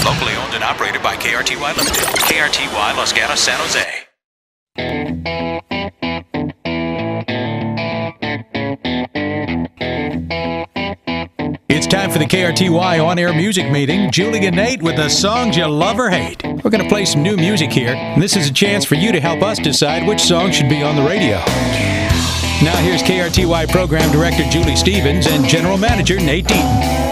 Locally owned and operated by KRTY Limited. KRTY Los Gatos, San Jose. It's time for the KRTY on-air music meeting. Julie and Nate with the songs you love or hate. We're going to play some new music here, and this is a chance for you to help us decide which song should be on the radio. Now here's KRTY Program Director Julie Stevens and General Manager Nate Deaton.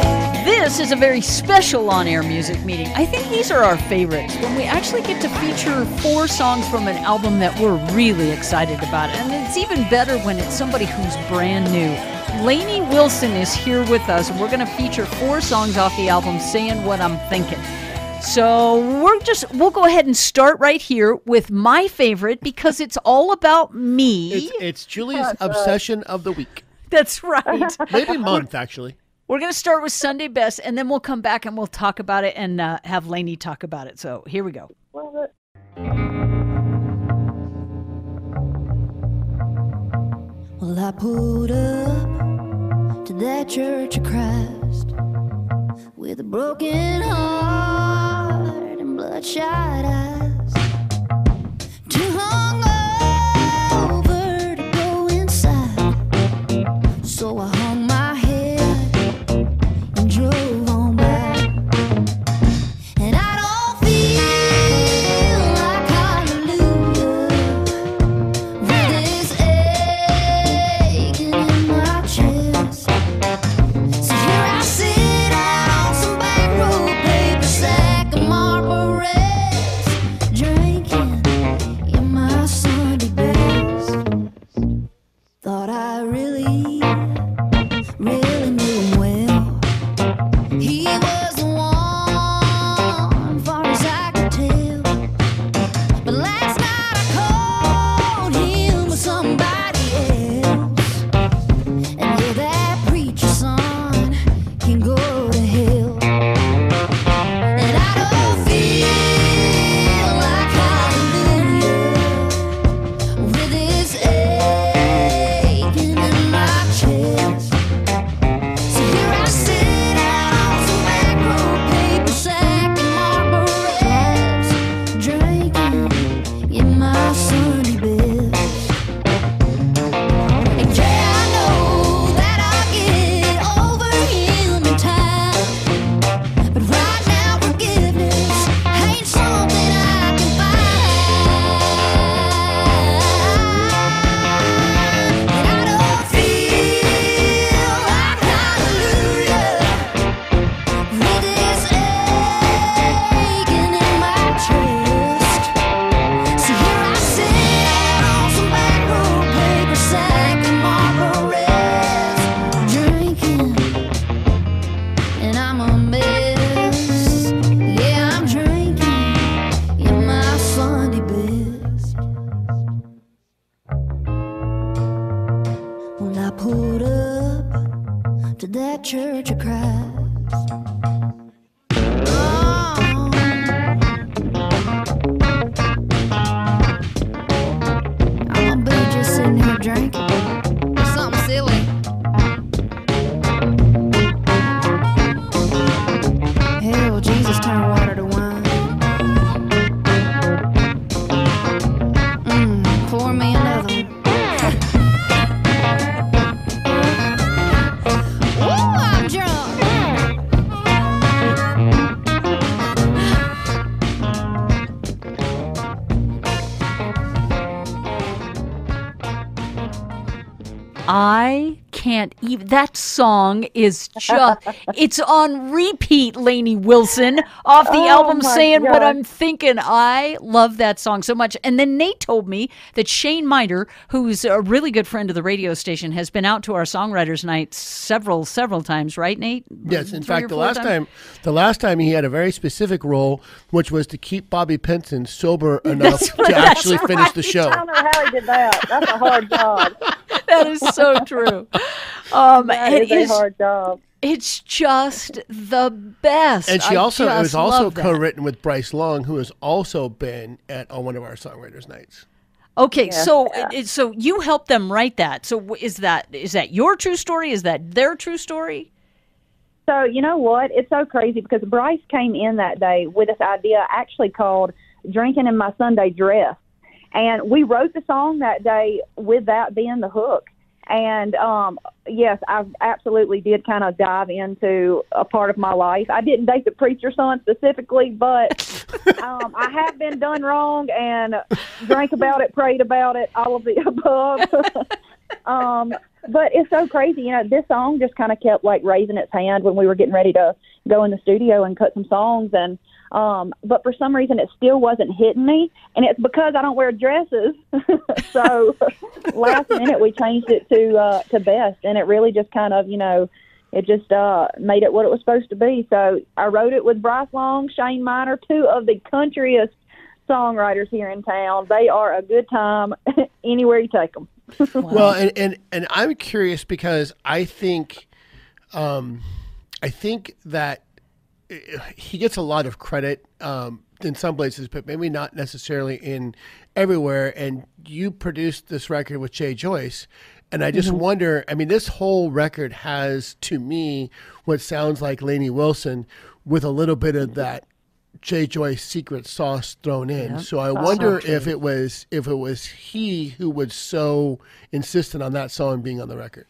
This is a very special on-air music meeting. I think these are our favorites, when we actually get to feature 4 songs from an album that we're really excited about. And it's even better when it's somebody who's brand new. Lainey Wilson is here with us, and we're going to feature 4 songs off the album Sayin What I'm Thinkin. So we'll go ahead and start right here with my favorite, because it's all about me. It's Julie's obsession of the week. That's right. Maybe month, actually. We're going to start with Sunday Best, and then we'll come back and we'll talk about it and have Lainey talk about it. So here we go. Love it. Well, I pulled up to that Church of Christ with a broken heart and bloodshot eyes. Too hungover to go inside, so I hung my head and drove on by. And I don't feel like hallelujah with this aching in my chest. So here I sit on some back road paper sack of Marlboro Reds, drinking in my Sunday best. Thought I really knew him well. He was the one, far as I could tell. But last night I called him with somebody else. And yeah, that preacher's son can go to hell. And I don't feel like hallelujah with this aching in my chest. So here I sit out on some back road paper sack and Marlboro Reds, drinking in my Sunday best. And yeah, I know that I'll get over him in time, but right now forgiveness ain't something I can find. And I don't feel like hallelujah with this aching in my chest. So here I sit on some back road paper sack and Marlboro Reds, drinking, and I'm a mess. Yeah, I'm drinking in my Sunday best. Well, I pulled up to that Church of Christ. I'm gonna be just sitting here drinking something silly. Hell, Jesus turned water to wine. Pour me another one. Ooh, I'm drunk. I can't even. That song is just, it's on repeat, Lainey Wilson, off the album my Sayin What God. I'm Thinkin. I love that song so much. And then Nate told me that Shane Miner, who's a really good friend of the radio station, has been out to our songwriters night several times, right, Nate? Yes, in 3 fact, or the 4 last time he had a very specific role, which was to keep Bobby Pinson sober enough right, to actually that's finish the show. I don't know how he did that. That's a hard job. That is so true. That It is a hard job. It's just the best. And she I also it was just also love that. co-written with Bryce Long, who has also been on one of our songwriters nights. Okay, Yeah, so yeah. so you helped them write that. So is that your true story? Is that their true story? So, you know what? It's so crazy because Bryce came in that day with this idea actually called Drinking in My Sunday Dress. And we wrote the song that day with that being the hook. And, yes, I absolutely did kind of dive into a part of my life. I didn't date the preacher's son specifically, but I have been done wrong and drank about it, prayed about it, all of the above. But it's so crazy. You know, this song just kind of kept, like, raising its hand when we were getting ready to go in the studio and cut some songs. And but for some reason, it still wasn't hitting me. And it's because I don't wear dresses. So last minute, we changed it to Best. And it really just kind of, you know, it just made it what it was supposed to be. So I wrote it with Bryce Long, Shane Miner, two of the countryest songwriters here in town. They are a good time anywhere you take them. Wow. Well, and I'm curious because I think that he gets a lot of credit in some places, but maybe not necessarily in everywhere. And you produced this record with Jay Joyce. And I just wonder, I mean, this whole record has, to me, what sounds like Lainey Wilson with a little bit of that Jay Joyce secret sauce thrown in. Yeah. So I wonder if it was he who was so insistent on that song being on the record.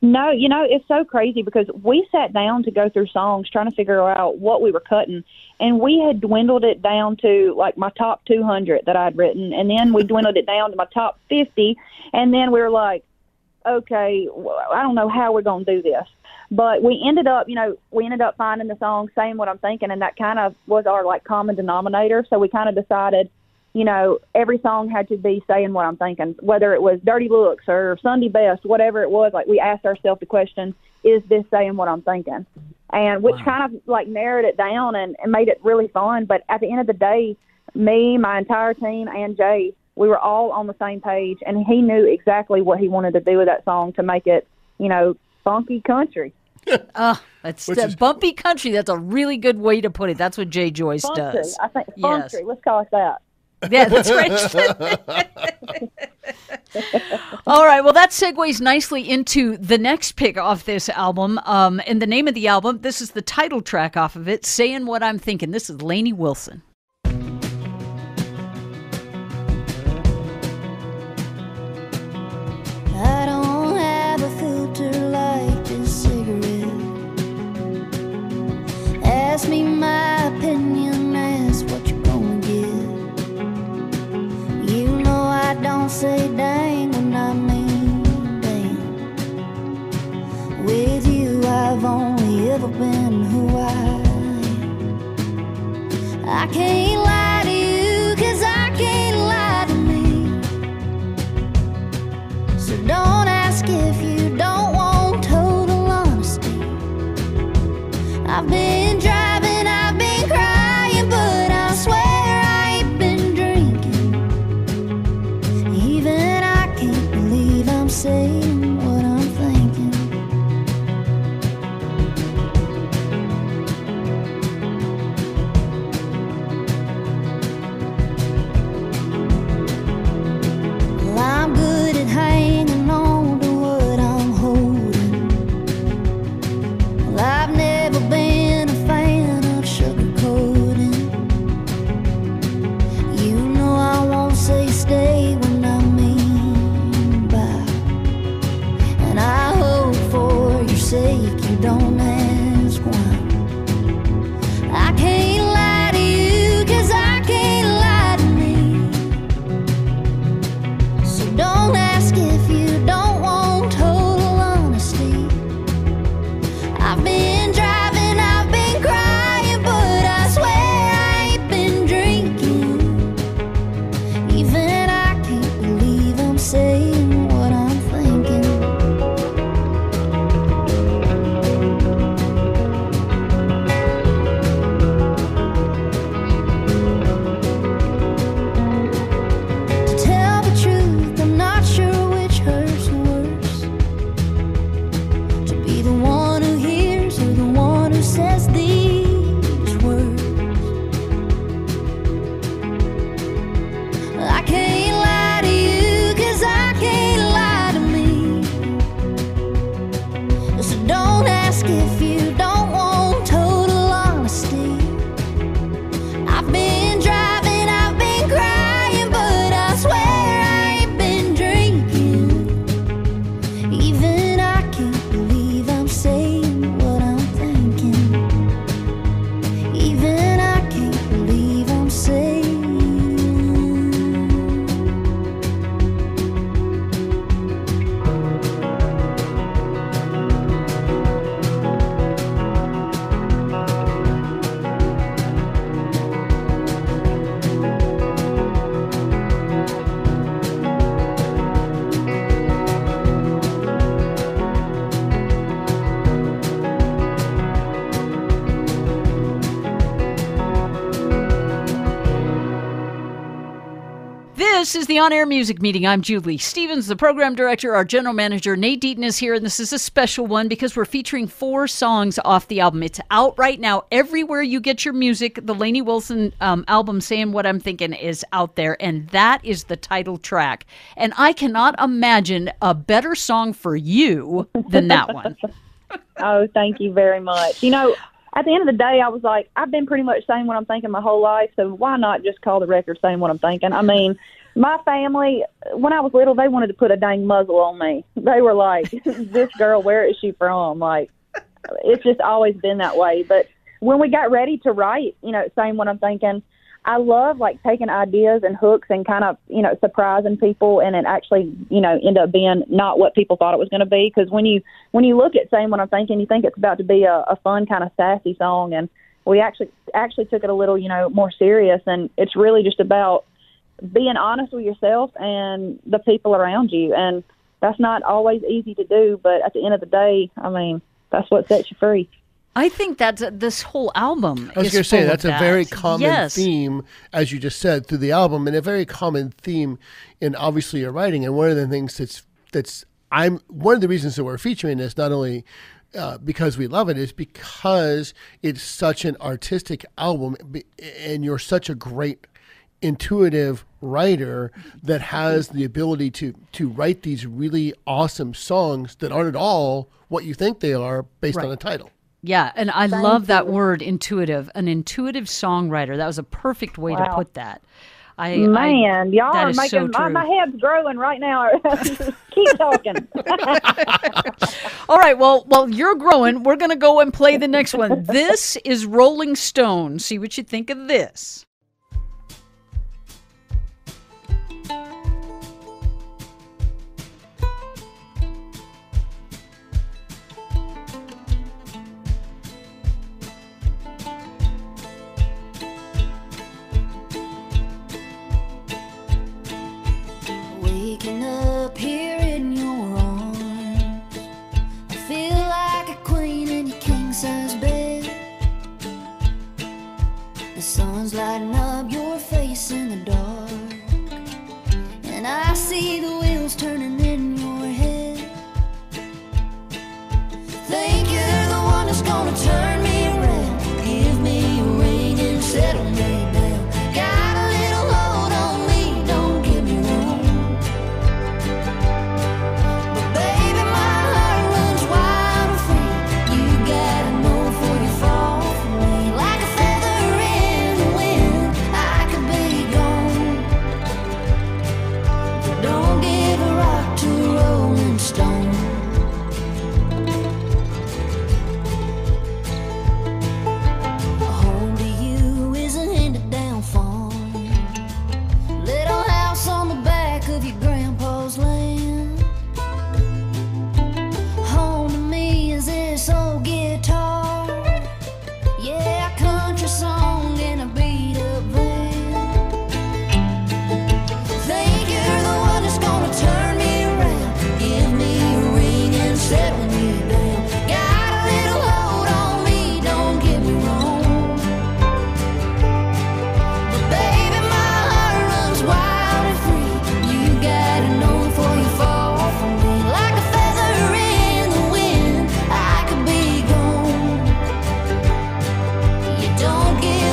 No, you know, it's so crazy because we sat down to go through songs trying to figure out what we were cutting, and we had dwindled it down to like my top 200 that I'd written, and then we dwindled it down to my top 50, and then we were like, okay, I don't know how we're going to do this. But we ended up finding the song Sayin What I'm Thinkin, and that kind of was our, like, common denominator. So we kind of decided, you know, every song had to be saying what I'm thinking, whether it was Dirty Looks or Sunday Best, whatever it was. Like, we asked ourselves the question, is this saying what I'm thinking? And which kind of, like, narrowed it down and made it really fun. But at the end of the day, me, my entire team, and Jay, we were all on the same page, and he knew exactly what he wanted to do with that song to make it, you know, funky country. That's bumpy country. That's a really good way to put it. That's what Jay Joyce Country. does. I think country. Yes. Let's call it that. Yeah, that's right. All right. Well, that segues nicely into the next pick off this album. And the name of the album, this is the title track off of it, Sayin What I'm Thinkin. This is Lainey Wilson. I don't have a filter like this cigarette. Ask me my opinion, ask what you're gonna get. You know I don't say dang when I mean damn. With you I've only ever been who I am. I can't lie to you 'cause I can't lie to me. So don't ask if you don't want total honesty. I've been driving, I've been crying, but I swear I ain't been drinking. Even I can't believe I'm saying what I'm thinking. This is the On-Air Music Meeting. I'm Julie Stevens, the program director. Our general manager, Nate Deaton, is here, and this is a special one because we're featuring 4 songs off the album. It's out right now everywhere you get your music. The Lainey Wilson album, Sayin What I'm Thinkin, is out there, and that is the title track. And I cannot imagine a better song for you than that one. Oh, thank you very much. You know, at the end of the day, I was like, I've been pretty much saying what I'm thinking my whole life, so why not just call the record Saying What I'm Thinking? I mean, my family, when I was little, they wanted to put a dang muzzle on me. They were like, this girl, where is she from? Like, it's just always been that way. But when we got ready to write, you know, Saying What I'm Thinking, I love, like, taking ideas and hooks and kind of, you know, surprising people, and it actually, you know, end up being not what people thought it was going to be. Because when you look at Saying What I'm Thinking, you think it's about to be a fun kind of sassy song, and we actually took it a little, you know, more serious, and it's really just about being honest with yourself and the people around you, and that's not always easy to do, but at the end of the day, I mean, that's what sets you free. I think that's this whole album. I was going to say that's a very common Yes. theme, as you just said, through the album, and a very common theme in obviously your writing. And one of the things one of the reasons that we're featuring this, not only because we love it, is because it's such an artistic album, and you're such a great intuitive writer that has the ability to write these really awesome songs that aren't at all what you think they are based on a title. Yeah, and I love that word, intuitive. An intuitive songwriter. That was a perfect way to put that. Y'all that are is making so my true. head's growing right now. Keep talking. All right, well, you're growing. We're going to go and play the next one. This is Rolling Stone. See what you think of this. Waking up here in your arms, I feel like a queen in your king-size bed. The sun's lighting up your face in the dark, and I see the wheels turning in your head. Think you're the one that's gonna turn me around, give me a ring and settle me down. Got a little hold on me, don't get me wrong. But baby, my heart runs wild and free. You gotta know before you fall for me. Like a feather in the wind, I could be gone. But don't give a rock to a rolling stone. Home to you is a handed down farm, little house on the back of your grandpa's land. Home to me is this old guitar, yeah, a country song and a beat up band. Think you're the one that's gonna turn me around, give me a ring and settle me down. Got a little hold on me, don't get me wrong. But baby, my heart runs wild and free. You gotta know before you fall for me. Like a feather in the wind, I could be gone. You don't give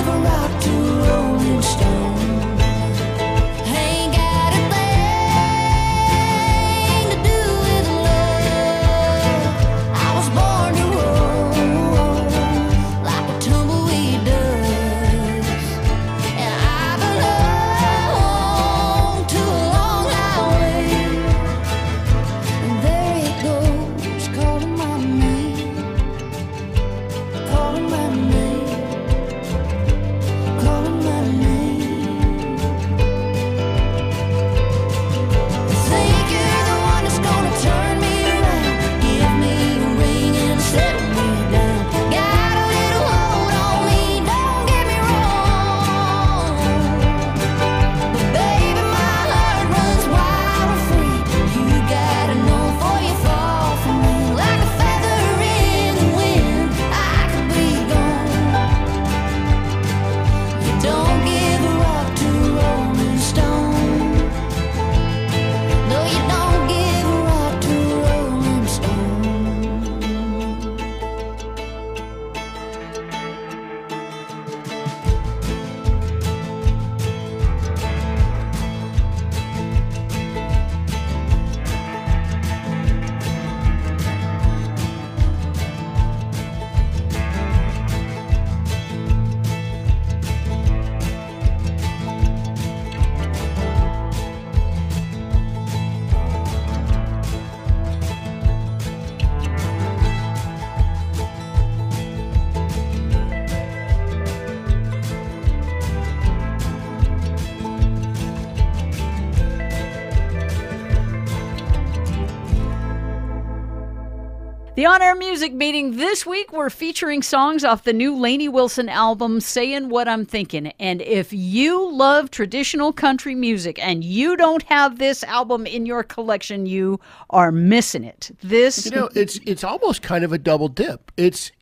The On-Air Music Meeting this week, we're featuring songs off the new Lainey Wilson album, Sayin What I'm Thinkin. And if you love traditional country music and you don't have this album in your collection, you are missing it. This, it's almost kind of a double dip. It's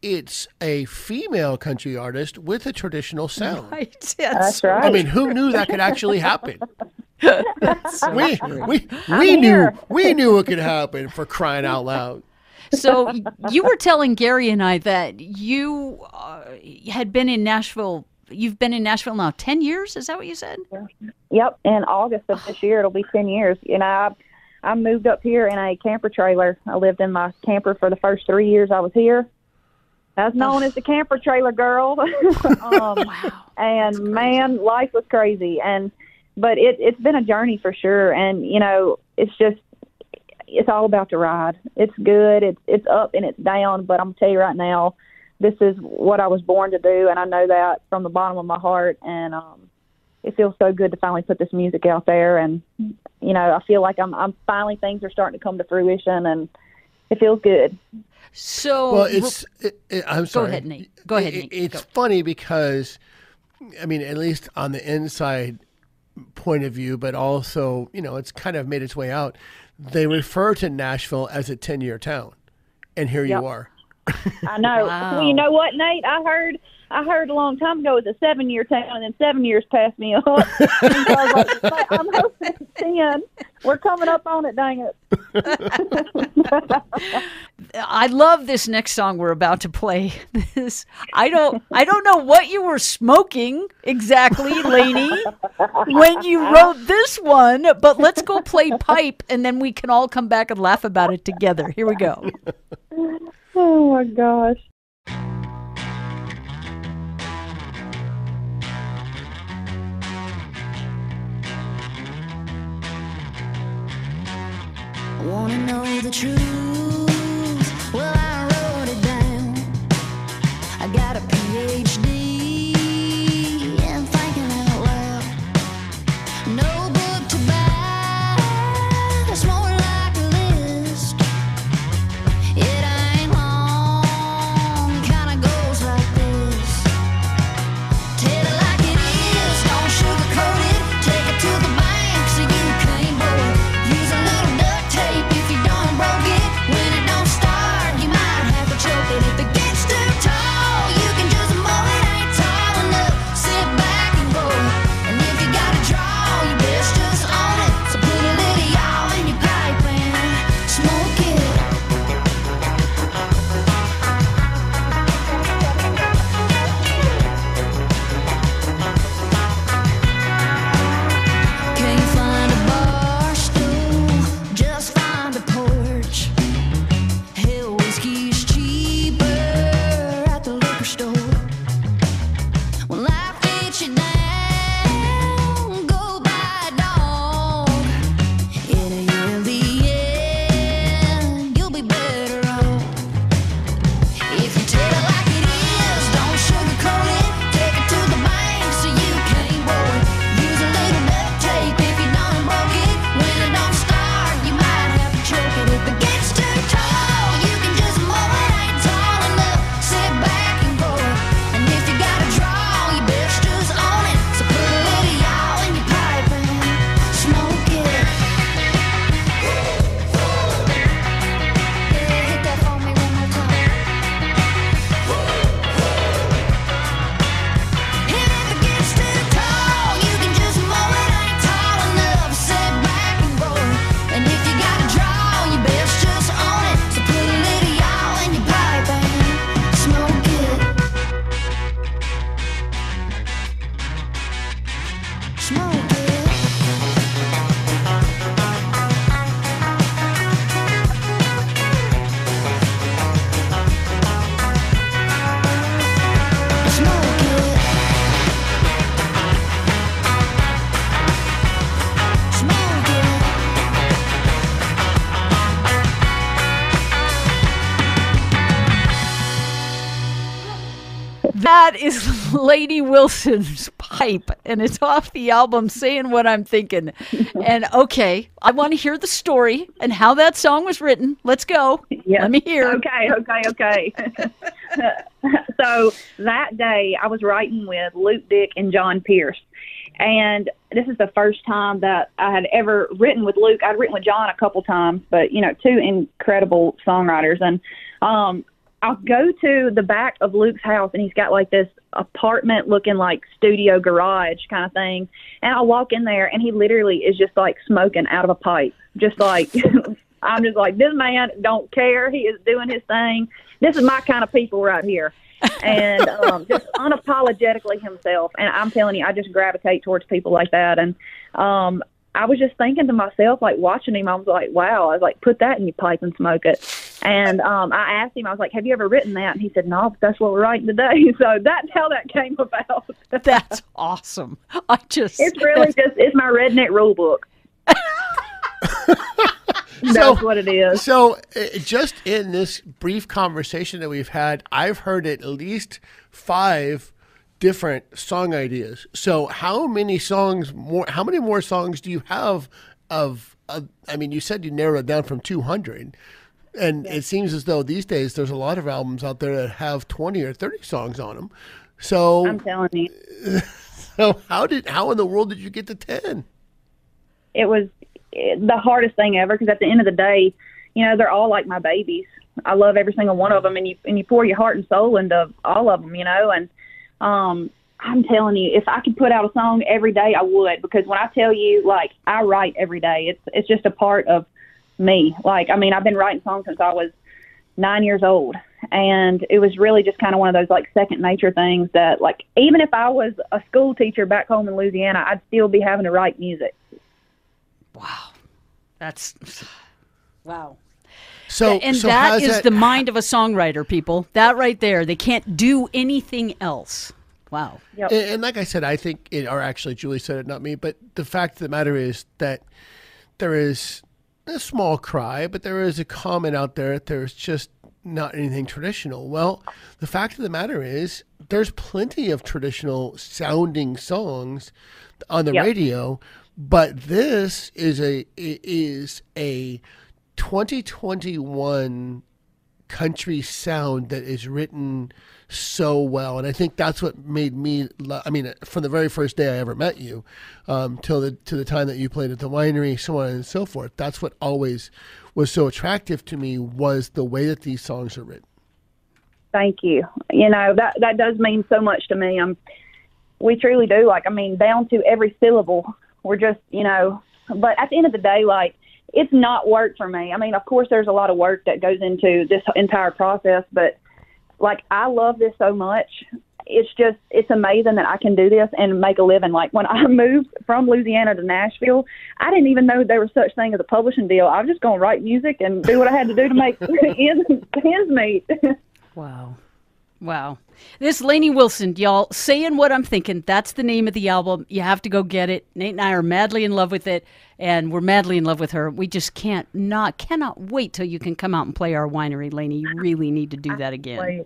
a female country artist with a traditional sound. right? That's right. I mean, who knew that could actually happen? So We knew it could happen, for crying out loud. So you were telling Gary and I that you had been in Nashville. You've been in Nashville now 10 years. Is that what you said? Yep. In August of this year, it'll be 10 years. I moved up here in a camper trailer. I lived in my camper for the first 3 years I was here. I was known as the camper trailer girl. Wow. And man, life was crazy. But it's been a journey for sure. And, it's all about the ride. It's good. It's up and it's down. But I'm going to tell you right now, this is what I was born to do. And I know that from the bottom of my heart. And it feels so good to finally put this music out there. And, I feel like I'm finally, things are starting to come to fruition. And it feels good. So, Well, I'm sorry. Go ahead, Nate. Go ahead, Nate. It's funny because, I mean, at least on the inside point of view, but also, it's kind of made its way out. They refer to Nashville as a 10-year town, and here you are. I know. Wow. Well, you know what, Nate? I heard a long time ago it was a 7-year town, and then 7 years passed me up. And so I was like, I'm hoping it's 10. We're coming up on it, dang it. I love this next song we're about to play. I don't know what you were smoking exactly, Lainey, when you wrote this one, but let's go play Pipe and then we can all come back and laugh about it together. Here we go. Oh my gosh. I wanna know the truth. Well, I wrote it down. I got a PhD in thinking out loud. No book to buy. It's more like a list. It ain't long. Kinda goes like this. Tell it like it is. Don't sugarcoat it. Take it to the bank so you can't blow it. Use a little duct tape if you done broke it. When it don't start, you might have to choke it. If it gets too tall, you can just mow it. Ain't tall enough, sit back and roll it. And if you gotta draw, you best just own it. So put a little y'all in your pipe and smoke it. Can't find a bar stool, just find a porch. Hell, whiskey's cheaper at the liquor store. When life gets you down, go buy a dog. In the end, you'll be better off. If you tell it like it is, don't sugarcoat it. Take it to the bank so you can't blow it. Use a little duct tape if you done broke it. When it don't start, you might have to choke it. If it gets too tall, you can just mow it. Ain't tall enough, sit back and blow it. And if you gotta draw, you best just own it. So put a little y'all in your pipe and smoke it. Yeah, hit that for me one more time. And if it gets too tall, you can just mow it. Ain't tall enough, sit back and roll it. And if you gotta draw, you best just own it. So put a little y'all in your pipe and smoke it. Smoke it. Smoke it. Smoke it. That is Lainey Wilson's Pipe, and it's off the album Sayin What I'm Thinkin. And okay, I want to hear the story and how that song was written. Let's go. Yeah. Let me hear. Okay. So that day I was writing with Luke Dick and John Pierce. And this is the first time that I had ever written with Luke. I'd written with John a couple times, but, you know, two incredible songwriters. And I'll go to the back of Luke's house, and he's got like this apartment looking like studio garage kind of thing. And I'll walk in there, and he literally is just like smoking out of a pipe. Just like, I'm just like, this man don't care. He is doing his thing. This is my kind of people right here. And just unapologetically himself. And I'm telling you, I just gravitate towards people like that. And I was just thinking to myself, like watching him, I was like, wow. I was like, put that in your pipe and smoke it. And I asked him, I was like, have you ever written that? And he said, no, but that's what we're writing today. So that's how that came about. That's awesome. It's really it's my redneck rule book. That's what it is. So just in this brief conversation that we've had, I've heard at least 5 different song ideas. So how many more songs do you have I mean, you said you narrowed it down from 200. And It seems as though these days there's a lot of albums out there that have 20 or 30 songs on them. So I'm telling you. So how in the world did you get to 10? It was the hardest thing ever, because at the end of the day, you know, they're all like my babies. I love every single one of them, and you pour your heart and soul into all of them, you know. And I'm telling you, if I could put out a song every day, I would, because when I tell you, like, I write every day, it's just a part of me. Like, I mean, I've been writing songs since I was 9 years old, and it was really just kind of one of those like second nature things that, like, even if I was a school teacher back home in Louisiana, I'd still be having to write music. Wow. That's wow. So that is the mind of a songwriter, people. That right there. They can't do anything else. Wow. Yep. And like I said, I think or actually Julie said it, not me, but the fact of the matter is that there is a small cry, but there is a comment out there that there's just not anything traditional. Well, the fact of the matter is there's plenty of traditional sounding songs on the radio. But this is a 2021 country sound that is written so well, and I think that's what made me. I mean, from the very first day I ever met you, to the time that you played at the winery, so on and so forth. That's what always was so attractive to me, was the way that these songs are written. Thank you. You know, that does mean so much to me. We truly do. Like, I mean, down to every syllable. We're just, you know, but at the end of the day, like, it's not work for me. I mean, of course, there's a lot of work that goes into this entire process, but, like, I love this so much. It's amazing that I can do this and make a living. Like, when I moved from Louisiana to Nashville, I didn't even know there was such thing as a publishing deal. I was just going to write music and do what I had to do to make ends meet. Wow. Wow. This Lainey Wilson, y'all, Sayin What I'm Thinkin. That's the name of the album. You have to go get it. Nate and I are madly in love with it, and we're madly in love with her. We just cannot wait till you can come out and play our winery, Lainey. You really need to do that again.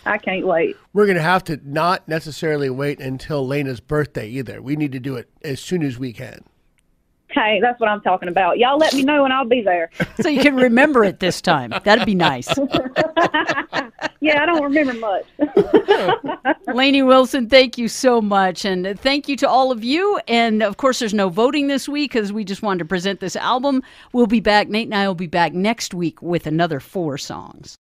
I can't wait. We're going to have to not necessarily wait until Lena's birthday either. We need to do it as soon as we can. Hey, that's what I'm talking about. Y'all let me know and I'll be there. So you can remember it this time. That'd be nice. Yeah, I don't remember much. Lainey Wilson, thank you so much. And thank you to all of you. And, of course, there's no voting this week because we just wanted to present this album. We'll be back. Nate and I will be back next week with another 4 songs.